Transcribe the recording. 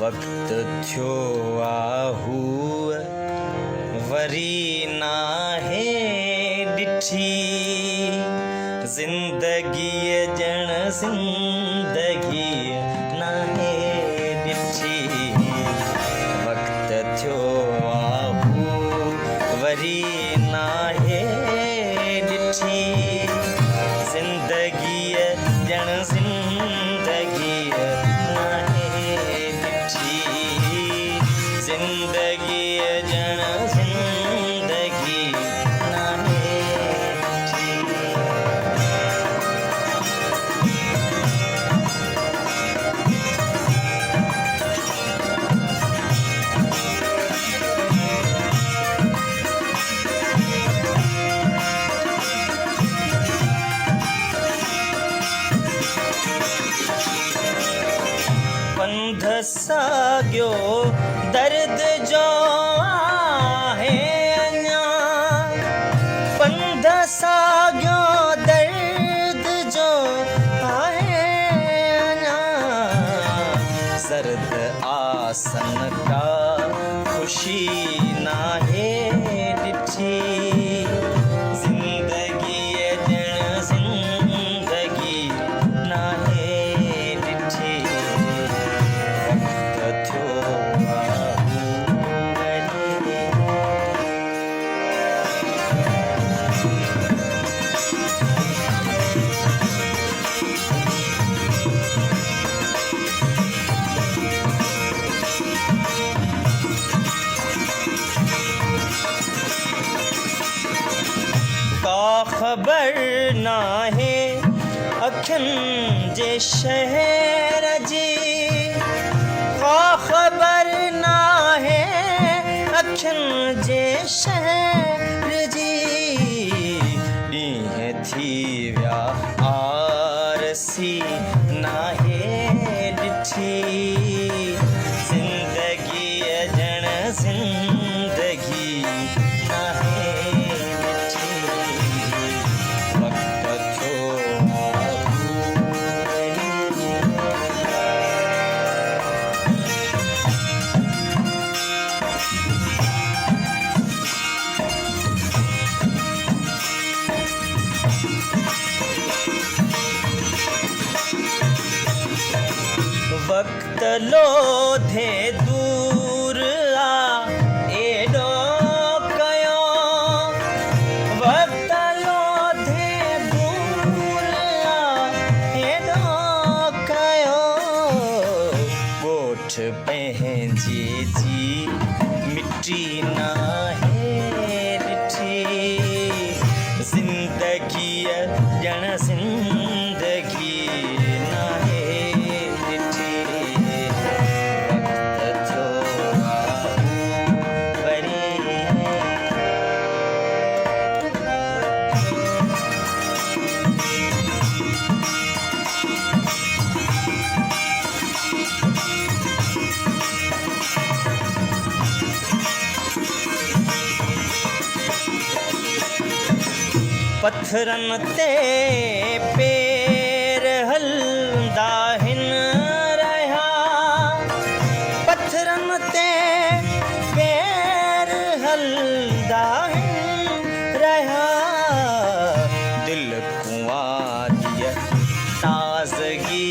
वक्त थियो आहू वरी नाहे ॾिठी ज़िंदगी ॼण ज़िंदगी नाहे ॾिठी वक्त थियो आहू वरी नाहे ॾिठी ज़िंदगी ॼण ज़िंदगी नाहे ॾिठी ज़िंदगी ॼण ज़िंदगी नाहे ॾिठी। पंध साॻियो दर्द जो आहे अञा पंध साॻियो दर्द जो आहे अञा ज़र्द आसन का ख़ुशी नाहे ॾिठी ज़िंदगी ॼण ज़िंदगी नाहे ॾिठी वक्त थियो आहू वरी का ख़बर नाहे अखियुनि जे शहर जी का ख़बर नाहे अखियुनि जे शहर जी ॾींहं थी विया आरसी नाहे ॾिठी ज़िंदगी ॼण ज़िंदगी नाहे ॾिठी वक्त थियो आहू वरी वक्त लोधे दूर आ एॾो कयो वक्त लोधे दूर आ एॾो कयो ॻोठ पंहिंजे जी मिटी नाहे ॾिठी ज़िंदगी ॼण ज़िंदगी नाहे ॾिठी वक्त थियो आहू वरी पत्थरनि ते पेर हलंदा हिन रहिया पत्थरनि ते पेर हलंदा हिन रहिया दिलि कुंवारीअ ताज़गी